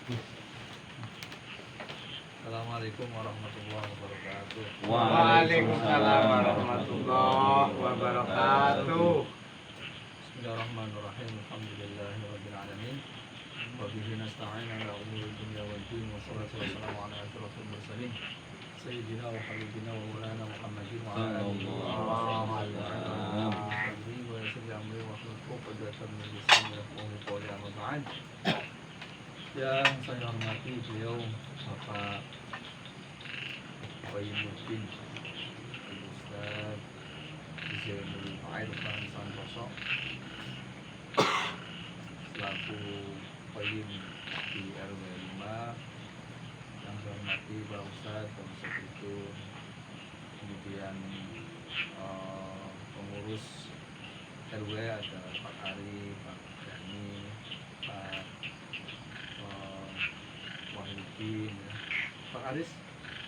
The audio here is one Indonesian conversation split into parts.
Assalamualaikum warahmatullahi wabarakatuh. Waalaikumsalam warahmatullahi wabarakatuh. Bismillahirrahmanirrahim. Alhamdulillahirabbil alamin. Wa bihi nasta'in ala umuri dunya wad din wa salatu wassalamu ala asyrofil mursalin sayyidina wa habibina wa maulana Muhammadin wa ala alihi wa sahbihi wa sallam wa hukumatan min lisani yafqahu qawli amma ba'd. Yang saya hormati beliau Bapak Qayyumuddin Ustaz Zainul Arifan Santoso selaku Qayyim di RW 5, yang saya hormati Pak Ustaz Komisi itu, kemudian pengurus RW ada Pak Ari, Pak Dani, Pak Wahyudin, Pak Aris,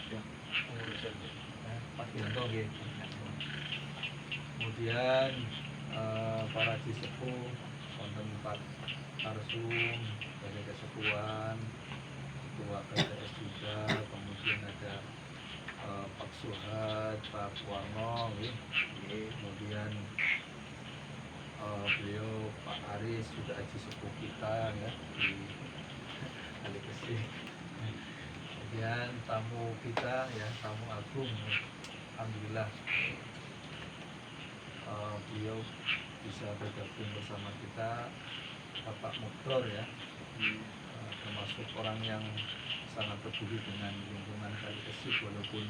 ya, pengurus RW, Pak Ginto, kemudian para sesepuh, konten Pak Arsum, dari Kesepuan, Ketua KTS juga, kemudian ada Pak Suhad, Pak Warno, kemudian beliau Pak Aris juga haji sepuh kita ya di Alikesi. Kemudian tamu kita ya, tamu agung, alhamdulillah beliau bisa bergabung bersama kita, Bapak Mukdor ya, termasuk orang yang sangat peduli dengan lingkungan Alikesi, walaupun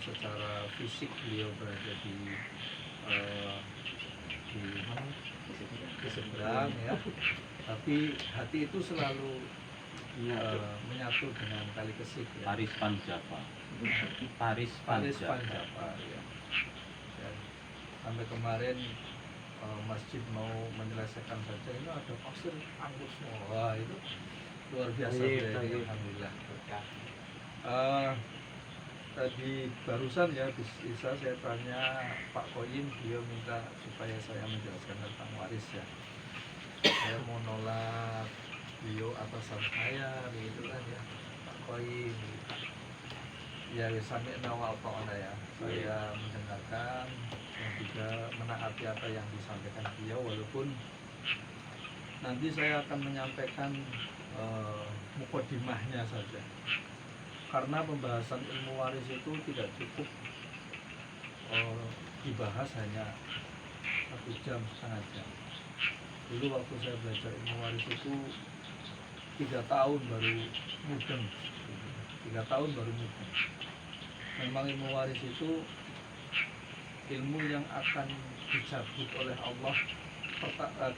secara fisik beliau berada di seberang ya, tapi hati itu selalu menyatu dengan Alikesi ya. Paris Panjapa Ya. Dan sampai kemarin masjid mau menyelesaikan saja, ini ada pasir anggur semua. Wah, itu luar biasa ya, alhamdulillah. Tadi barusan ya bisa saya tanya Pak Koyim, beliau minta supaya saya menjelaskan tentang waris ya. Saya mau nolak beliau atasan saya, begitu kan ya Pak Koyim. Ya sampai nawal ta'ala ya, saya mendengarkan dan juga menaati apa yang disampaikan beliau, walaupun nanti saya akan menyampaikan mukodimahnya saja, karena pembahasan ilmu waris itu tidak cukup dibahas hanya 1 jam, setengah jam. Dulu waktu saya belajar ilmu waris itu 3 tahun baru mudeng. 3 tahun baru mudeng. Memang ilmu waris itu ilmu yang akan dicabut oleh Allah.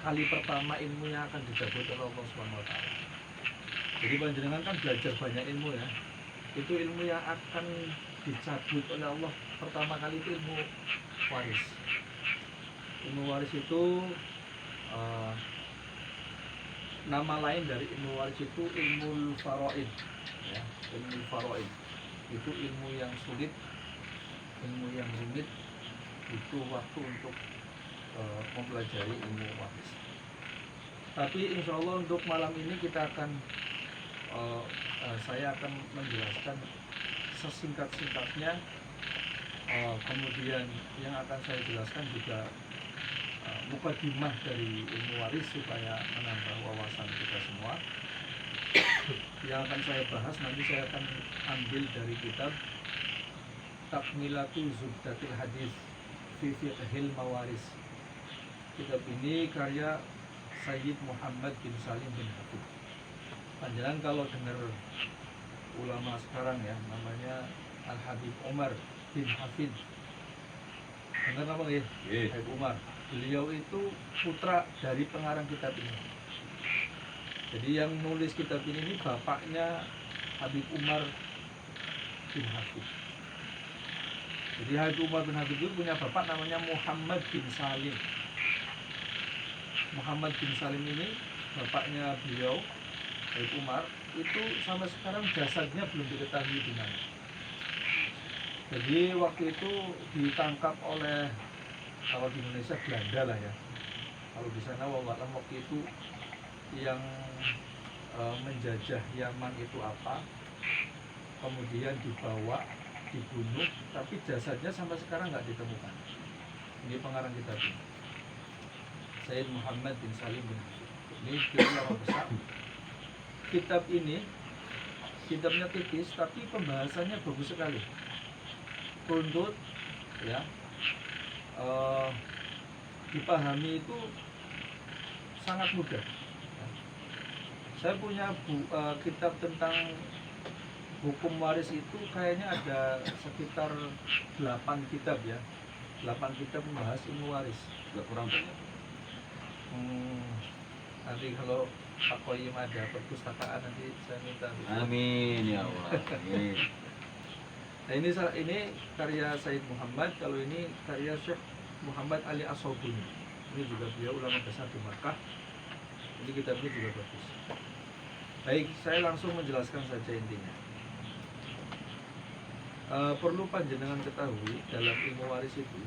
Kali pertama ilmu yang akan dicabut oleh Allah SWT. Jadi panjenengan kan belajar banyak ilmu ya. Itu ilmu yang akan dicabut oleh Allah pertama kali itu ilmu waris. Ilmu waris itu nama lain dari ilmu waris itu ilmu faraid ya. Ilmu faraid itu ilmu yang sulit, ilmu yang rumit, itu waktu untuk mempelajari ilmu waris. Tapi insya Allah untuk malam ini kita akan saya akan menjelaskan sesingkat-singkatnya. Kemudian yang akan saya jelaskan juga mukadimah dari ilmu waris supaya menambah wawasan kita semua. Yang akan saya bahas nanti saya akan ambil dari kitab Takmilatu Zubdatil Hadis fi Fiqhil Mawaris. Kitab ini karya Sayyid Muhammad bin Salim bin Hafid. Panjenengan kalau dengar ulama sekarang ya, namanya Al-Habib Umar bin Hafid. Dengar apa ya? Habib Umar. Beliau itu putra dari pengarang kitab ini. Jadi yang nulis kitab ini bapaknya Habib Umar bin Hafid. Jadi Habib Umar bin Hafid itu punya bapak namanya Muhammad bin Salim. Muhammad bin Salim ini bapaknya beliau Habib Umar, itu sampai sekarang jasadnya belum diketahui di mana. Jadi waktu itu ditangkap oleh, kalau di Indonesia Belanda lah ya, kalau di sana waktu itu yang menjajah Yaman itu apa, kemudian dibawa, dibunuh, tapi jasadnya sampai sekarang nggak ditemukan. Ini pengarang kitab ini, Sayyid Muhammad bin Salim bin Hafid. Ini ulama besar. Kitab ini, kitabnya tipis, tapi pembahasannya bagus sekali, runtut, ya, dipahami itu sangat mudah. Saya punya kitab tentang hukum waris itu kayaknya ada sekitar 8 kitab ya. 8 kitab membahas ilmu waris. Nggak kurang banyak. Nanti kalau Pak Koyim ada perpustakaan nanti saya minta. Amin ya Allah. Amin. Nah ini karya Sayyid Muhammad. Kalau ini karya Syekh Muhammad Ali As-Sobuni. Ini juga beliau ulama besar di Makkah. Ini kitabnya juga bagus. Baik, saya langsung menjelaskan saja intinya. Perlu panjenengan ketahui dalam ilmu waris itu,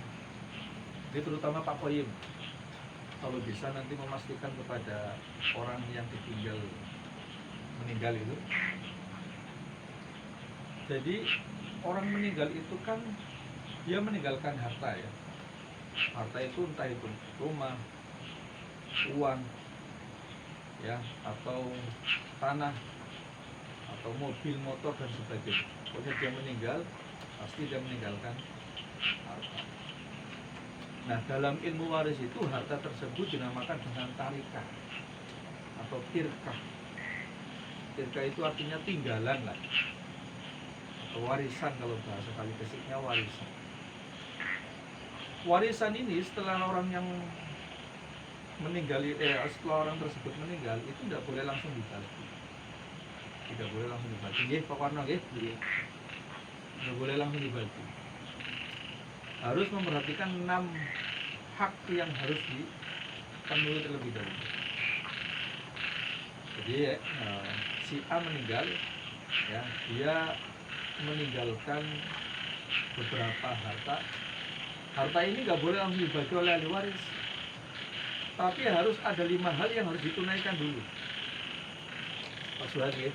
ini terutama Pak Koyim, kalau bisa nanti memastikan kepada orang yang meninggal itu. Jadi orang meninggal itu kan dia meninggalkan harta ya. Harta itu entah itu rumah, uang, ya, atau tanah, atau mobil, motor dan sebagainya. Pokoknya dia meninggal, pasti dia meninggalkan harta. Nah, dalam ilmu waris itu harta tersebut dinamakan dengan tarikah atau tirkah. Tirkah itu artinya tinggalan lah, atau warisan kalau bahasa kali kesiknya warisan. Warisan ini setelah orang yang meninggal, setelah orang tersebut meninggal itu tidak boleh langsung dibagi. Tidak boleh langsung dibagi. Nggih, Pak Warno nggih. Tidak boleh langsung dibagi. Harus memperhatikan 6 hak yang harus dipenuhi terlebih dahulu. Jadi si A meninggal, ya, dia meninggalkan beberapa harta. Harta ini nggak boleh langsung dibagi oleh ahli waris. Tapi harus ada 5 hal yang harus ditunaikan dulu. Pak Suhadi,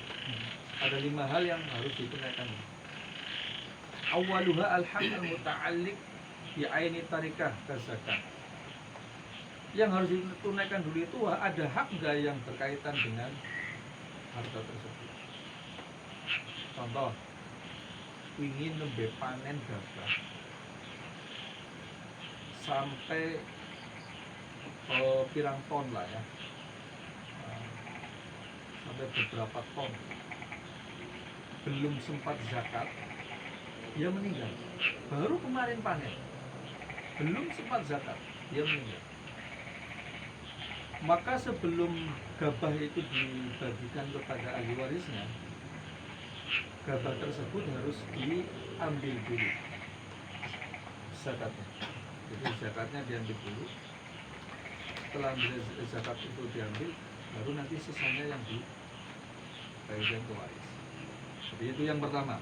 ada 5 hal yang harus ditunaikan dulu. Awaluha al-haq al-muta'alliq bi aini tarikah kazakat. Yang harus ditunaikan dulu itu ada hak nggak yang berkaitan dengan harta tersebut. Contoh, ingin nembe panen gabah sampai pirang ton lah ya, sampai beberapa ton, belum sempat zakat, dia meninggal. Baru kemarin panen, belum sempat zakat, dia meninggal. Maka sebelum gabah itu dibagikan kepada ahli warisnya, gabah tersebut harus diambil dulu zakatnya. Jadi zakatnya diambil dulu. Setelah zakat itu diambil, baru nanti sisanya yang dibagikan ke waris. Jadi itu yang pertama.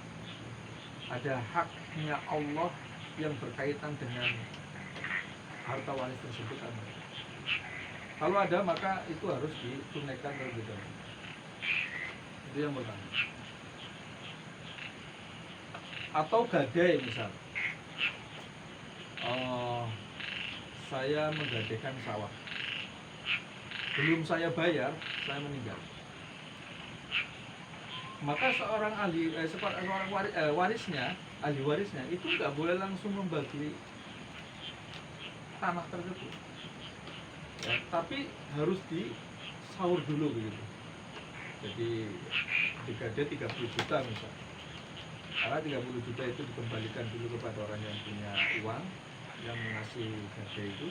Ada haknya Allah yang berkaitan dengan harta waris tersebut. Kalau ada, maka itu harus ditunaikan terlebih dahulu. Itu yang pertama. Atau gadai misal, saya menggadaikan sawah, belum saya bayar, saya meninggal. Maka seorang warisnya, ahli warisnya itu nggak boleh langsung membagi tanah tersebut, ya, tapi harus disaur dulu begitu. Jadi digadai 30 juta misal, karena 30 juta itu dikembalikan dulu kepada orang yang punya uang, yang mengasih gadai itu,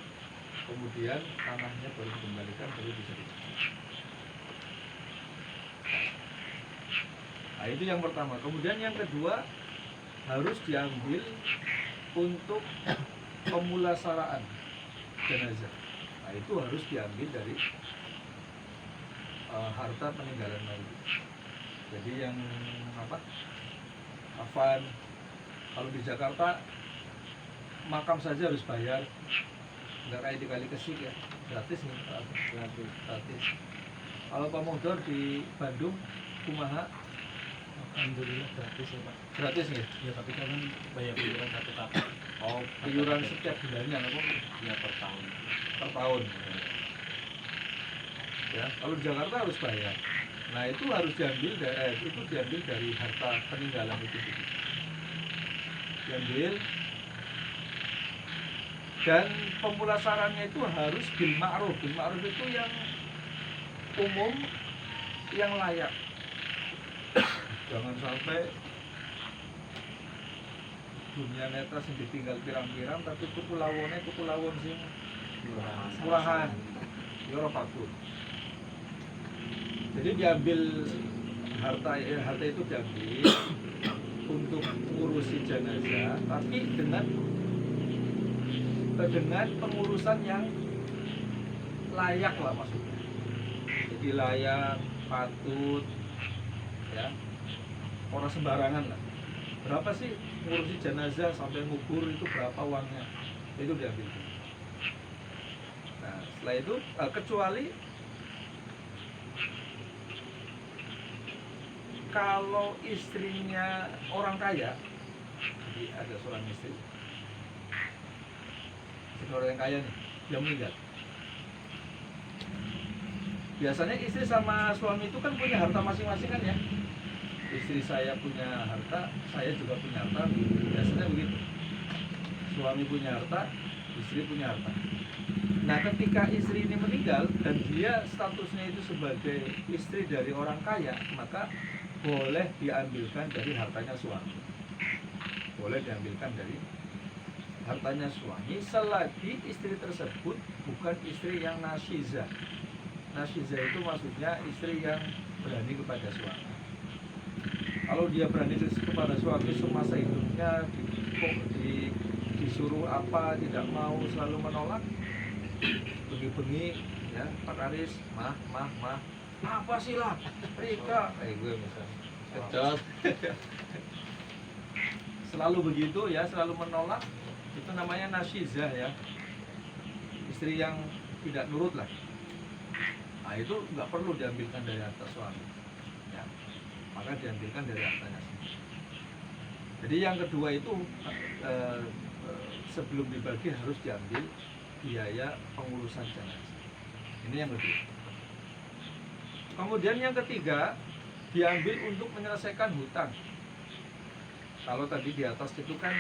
kemudian tanahnya baru dikembalikan, baru bisa dipakai. Nah, itu yang pertama. Kemudian yang kedua, harus diambil untuk pemulasaraan jenazah. Nah, itu harus diambil dari harta peninggalan mayit. Jadi yang kafan, kalau di Jakarta makam saja harus bayar, nggak kayak di Kali Kesik ya, gratis nih, gratis. Kalau pamongdor di Bandung kumaha? Alhamdulillah gratis ya Pak. Gratis nih. Ya tapi kan bayar iuran 1 tahun. Oh, iuran setiap bulannya apa? Ya per tahun. Per tahun. Ya, kalau di Jakarta harus bayar. Nah, itu harus diambil dari harta peninggalan itu. Diambil, dan pemulasarannya itu harus bil ma'ruf. Bil ma'ruf itu yang umum, yang layak. Jangan sampai dunia netra sing ditinggal pirang-pirang tapi tuku lawon sing murahan. Ya ora bagus. Jadi diambil harta itu diambil untuk ngurusi jenazah, tapi dengan pengurusan yang layak lah maksudnya. Jadi layak, patut, ya, orang sembarangan lah. Berapa sih ngurusi jenazah sampai ngubur itu berapa uangnya? Itu diambil. Nah, setelah itu kecuali kalau istrinya orang kaya, jadi ada seorang istri orang yang kaya nih, dia meninggal. Biasanya istri sama suami itu kan punya harta masing-masing kan ya. Istri saya punya harta, saya juga punya harta. Biasanya begitu. Suami punya harta, istri punya harta. Nah, ketika istri ini meninggal dan dia statusnya itu sebagai istri dari orang kaya, maka boleh diambilkan dari hartanya suami. Boleh diambilkan dari hartanya suami selagi istri tersebut bukan istri yang nasyizah. Nasyizah itu maksudnya istri yang berani kepada suami. Kalau dia berani kepada suami semasa hidupnya, disuruh apa tidak mau, selalu menolak, bengi-bengi ya Pak Aris, mah apa sih lah Rika, gue misalnya kecot. Selalu begitu ya, selalu menolak, itu namanya nasyizah ya, istri yang tidak nurut lah. Nah, itu nggak perlu diambilkan dari harta suami ya, maka diambilkan dari hartanya sendiri. Jadi yang kedua itu sebelum dibagi harus diambil biaya pengurusan jenazah. Ini yang kedua. Kemudian yang ketiga, diambil untuk menyelesaikan hutang. Kalau tadi di atas itu kan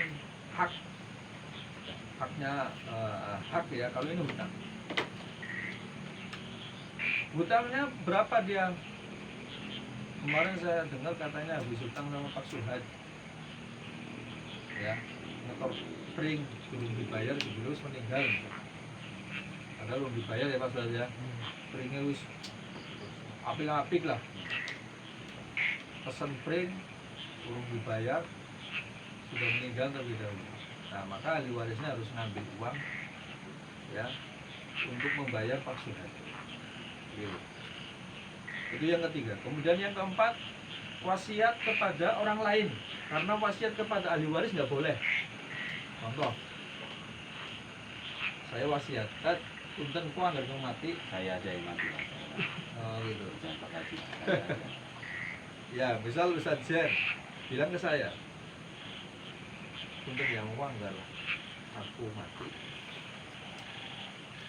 haknya hak ya, kalau ini hutang. Hutangnya berapa dia? Kemarin saya dengar katanya habis hutang sama Pak Suhad. Ya, motor spring belum dibayar, terus meninggal. Padahal belum dibayar ya Pak Suhad ya. Springnya wis apik-apik lah, pesen pring belum dibayar, sudah meninggal terlebih dahulu. Nah, maka ahli warisnya harus ngambil uang ya untuk membayar Pak Suhad. Itu yang ketiga. Kemudian yang keempat, wasiat kepada orang lain. Karena wasiat kepada ahli waris nggak boleh. Contoh, saya wasiatkan punten ku anggar mati, Saya aja yang mati. oh gitu. Jangan pakai hati. Ya, misal Ustaz Jen bilang ke saya, untuk yang uang enggak lah, aku mati,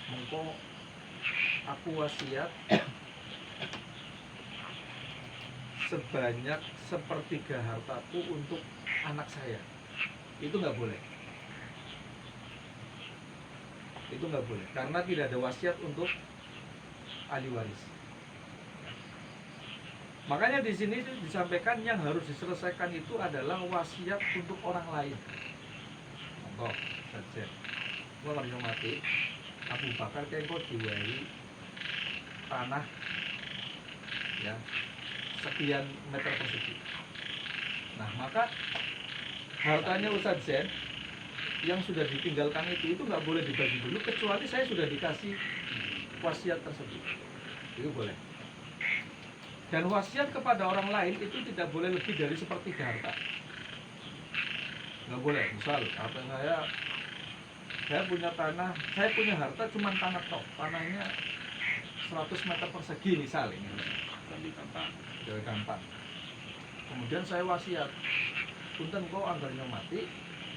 mengko aku wasiat sebanyak 1/3 hartaku untuk anak saya. Itu nggak boleh. Itu nggak boleh, karena tidak ada wasiat untuk ahli waris. Makanya di sini itu disampaikan yang harus diselesaikan itu adalah wasiat untuk orang lain. Contoh saja, gua lagi mati, Abu Bakar kayak kok diwai tanah, ya sekian meter persegi. Nah, maka hartanya Ustadz Zen yang sudah ditinggalkan itu nggak boleh dibagi dulu kecuali saya sudah dikasih wasiat tersebut. Itu boleh. Dan wasiat kepada orang lain itu tidak boleh lebih dari 1/3 harta. Nggak boleh. Misal harta saya punya tanah, saya punya harta cuma tanah tok, tanahnya 100 meter persegi misal ini, Kami gampang. dari gampang. Kemudian saya wasiat, punten kau anggarnya mati,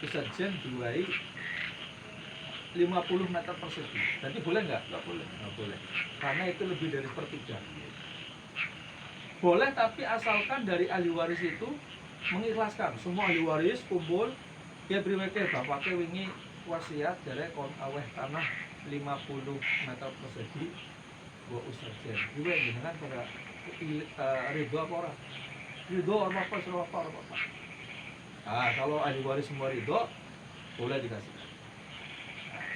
sesajen duai 50 meter persegi. Jadi boleh nggak? Nggak boleh. Nggak boleh. Karena itu lebih dari sepertiga. Boleh, tapi asalkan dari ahli waris itu mengikhlaskan. Semua ahli waris kumpul, dia beriweke bapaknya wingi wasiat dari kon aweh tanah 50 meter persegi buat usajen. Juga dengan pada ridho apa orang? Ridho apa apa. Nah, kalau ahli waris semua ridho, boleh dikasih. Nah,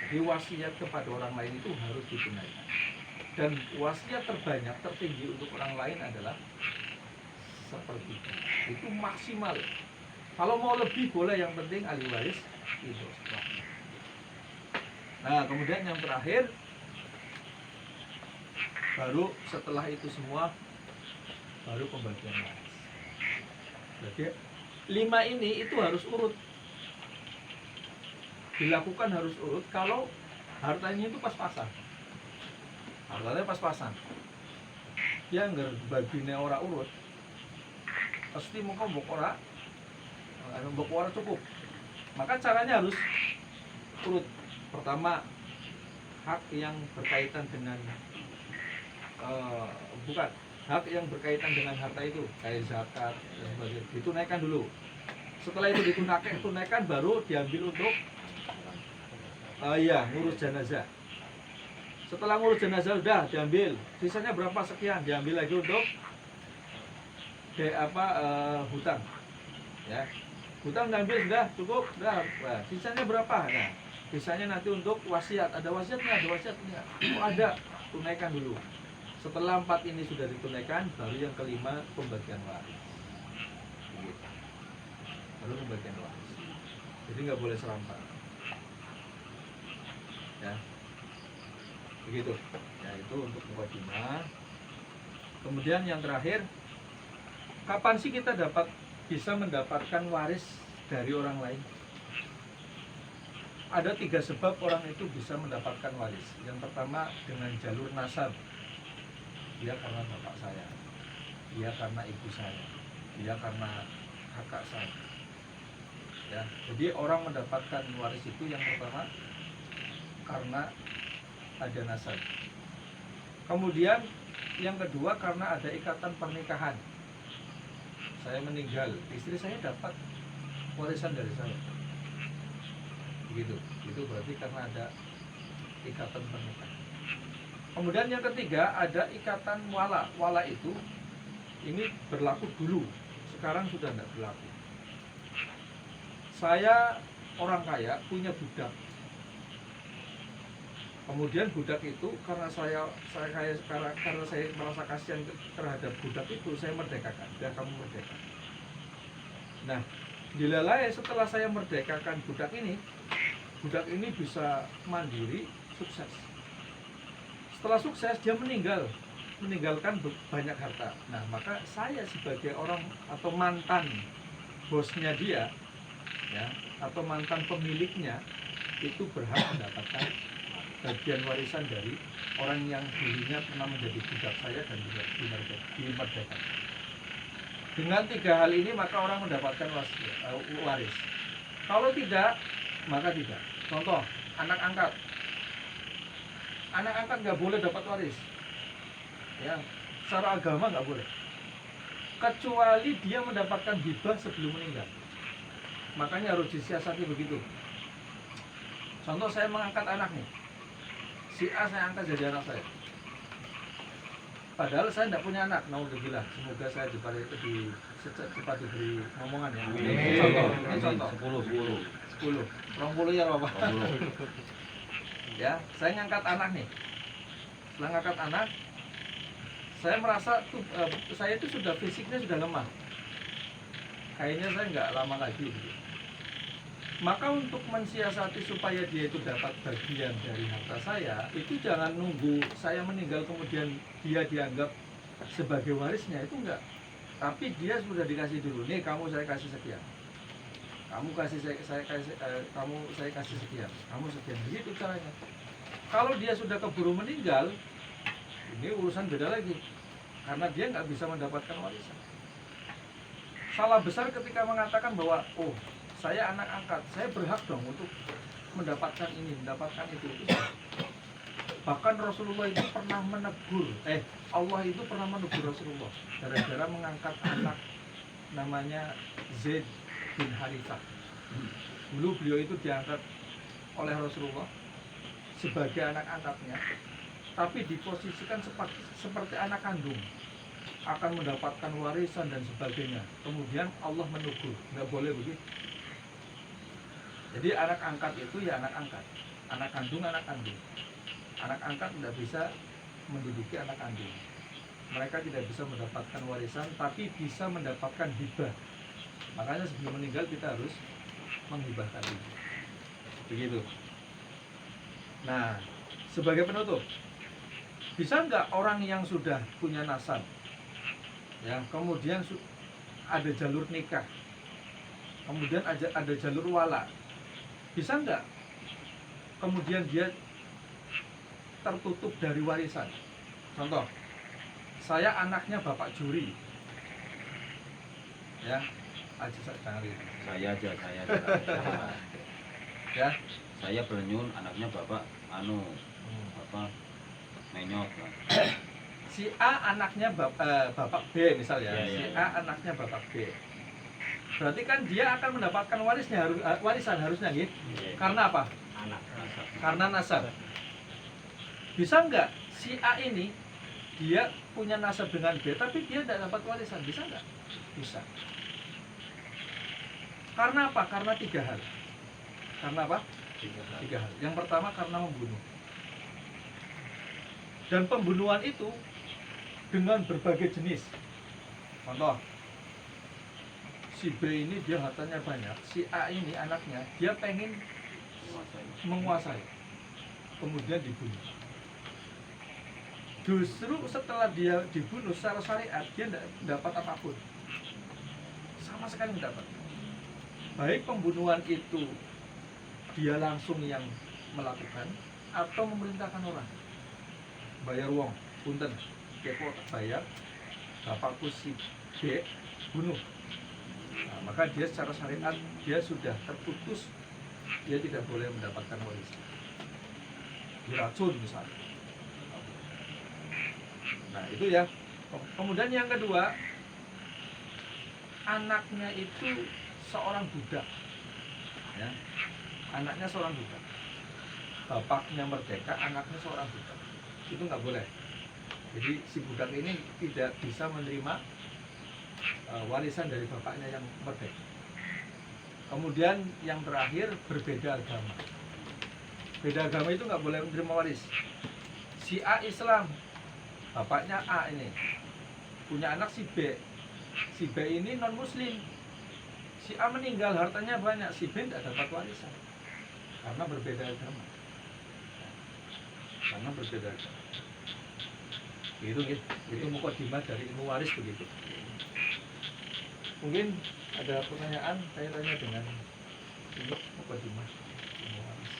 jadi wasiat kepada orang lain itu harus ditunaikan. Dan wasiat terbanyak, tertinggi untuk orang lain adalah sepertiga. Itu maksimal. Kalau mau lebih boleh, yang penting ahli waris itu. Nah, kemudian yang terakhir, baru setelah itu semua, baru pembagian waris. Jadi 5 ini itu harus urut. Dilakukan harus urut kalau hartanya itu pas-pasan. Hartanya pas-pasan. Ya nggak baginya ora urut. Pasti mau mbok ora cukup. Maka caranya harus urut. Pertama, hak yang berkaitan dengan hak yang berkaitan dengan harta itu, kayak zakat dan sebagainya, ditunaikan dulu. Setelah itu ditunaikan baru diambil untuk ngurus jenazah. Setelah ngurus jenazah udah diambil, sisanya berapa sekian diambil lagi untuk hutang. Ya. Hutang diambil sudah cukup, sudah. Nah, sisanya berapa? Nah, sisanya nanti untuk wasiat. Ada wasiatnya, ada wasiatnya. Oh, ada, tunaikan dulu. Setelah 4 ini sudah ditunaikan, baru yang kelima pembagian waris. Begitu. Baru pembagian waris. Jadi nggak boleh serampak. Ya. Begitu. Ya, itu untuk mukadimah. Kemudian yang terakhir, kapan sih kita bisa mendapatkan waris dari orang lain? Ada 3 sebab orang itu bisa mendapatkan waris. Yang pertama dengan jalur nasab. Dia karena bapak saya, dia karena ibu saya, dia karena kakak saya. Ya, jadi orang mendapatkan waris itu yang pertama karena ada nasab. Kemudian yang kedua karena ada ikatan pernikahan. Saya meninggal, istri saya dapat warisan dari saya. Begitu. Itu berarti karena ada ikatan pernikahan. Kemudian yang ketiga ada ikatan wala. Wala itu ini berlaku dulu, sekarang sudah tidak berlaku. Saya orang kaya punya budak. Kemudian budak itu karena saya merasa kasihan terhadap budak itu, saya merdekakan. Dan kamu merdeka. Nah, dilalai setelah saya merdekakan budak ini bisa mandiri, sukses. Setelah sukses dia meninggalkan banyak harta. Nah, maka saya sebagai orang atau mantan bosnya dia, ya, atau mantan pemiliknya itu berhak mendapatkan bagian warisan dari orang yang dulunya pernah menjadi budak saya dan dimerdekakan. Dengan 3 hal ini maka orang mendapatkan waris. Kalau tidak, maka tidak. Contoh, anak angkat nggak boleh dapat waris, ya, secara agama nggak boleh, kecuali dia mendapatkan hibah sebelum meninggal. Makanya harus disiasati begitu. Contoh, saya mengangkat anak nih, si A saya angkat jadi anak saya, padahal saya tidak punya anak. Naudzubillah, semoga saya cepat diberi ngomongan ya. Ini contoh 10 ya Bapak. Ya, saya ngangkat anak nih. Setelah ngangkat anak, saya merasa saya itu sudah fisiknya sudah lemah. Kayaknya saya nggak lama lagi. Maka untuk mensiasati supaya dia itu dapat bagian dari harta saya, itu jangan nunggu saya meninggal kemudian dia dianggap sebagai warisnya, itu enggak. Tapi dia sudah dikasih dulu, nih kamu saya kasih sekian. Kamu kasih saya kasih sekian, kamu sekian. Begitu caranya. Kalau dia sudah keburu meninggal, Ini urusan beda lagi, karena dia nggak bisa mendapatkan warisan. Salah besar ketika mengatakan bahwa oh saya anak angkat, saya berhak dong untuk mendapatkan ini, mendapatkan itu. Bahkan Rasulullah itu pernah menegur, Allah itu pernah menegur Rasulullah gara-gara mengangkat anak namanya Zaid bin Harithah. Dulu beliau itu diangkat oleh Rasulullah sebagai anak angkatnya, tapi diposisikan seperti anak kandung, akan mendapatkan warisan dan sebagainya. Kemudian Allah menegur, nggak boleh begitu. Jadi anak angkat itu ya anak angkat, anak kandung anak kandung. Anak angkat tidak bisa menduduki anak kandung. Mereka tidak bisa mendapatkan warisan, tapi bisa mendapatkan hibah. Makanya sebelum meninggal kita harus menghibahkan itu. Begitu. Nah, sebagai penutup, bisa nggak orang yang sudah punya nasab, ya, kemudian ada jalur nikah, kemudian ada jalur wala, bisa nggak kemudian dia tertutup dari warisan? Contoh, saya anaknya bapak juri, ya, Saya aja. ya, Saya Belenyun, anaknya bapak apa menyot lah. si A anaknya bapak B misalnya, Ya, si ya. A anaknya bapak B. Berarti kan dia akan mendapatkan warisan harusnya gitu. Karena apa? Anak. Karena nasab. Bisa nggak si A ini dia punya nasab dengan B tapi dia tidak dapat warisan? Bisa nggak? Bisa. Karena apa? Karena 3 hal. Karena apa? 3 hal. Yang pertama karena membunuh. Dan pembunuhan itu dengan berbagai jenis. Contoh, si B ini dia hartanya banyak, si A ini anaknya dia pengen menguasai, kemudian dibunuh. Justru setelah dia dibunuh secara syariat dia tidak dapat apapun, sama sekali tidak dapat. Baik pembunuhan itu dia langsung yang melakukan atau memerintahkan orang, bayar uang, punten, kepo bayar, bapakku si B bunuh. Nah, maka dia secara syariat dia sudah terputus, dia tidak boleh mendapatkan warisan. Diracun misalnya. Nah itu ya. Kemudian yang kedua, anaknya itu seorang budak, ya. Anaknya seorang budak, bapaknya merdeka, anaknya seorang budak, itu nggak boleh. Jadi si budak ini tidak bisa menerima warisan dari bapaknya yang merdeka. Kemudian yang terakhir, berbeda agama. Beda agama itu nggak boleh menerima waris. Si A Islam, bapaknya A ini punya anak si B. Si B ini non muslim. Si A meninggal, hartanya banyak, si B tidak dapat warisan karena berbeda agama. Karena berbeda agama. Itu mukadimah dari ilmu waris begitu. Mungkin ada pertanyaan kaitannya dengan ini mukadimah ilmu waris.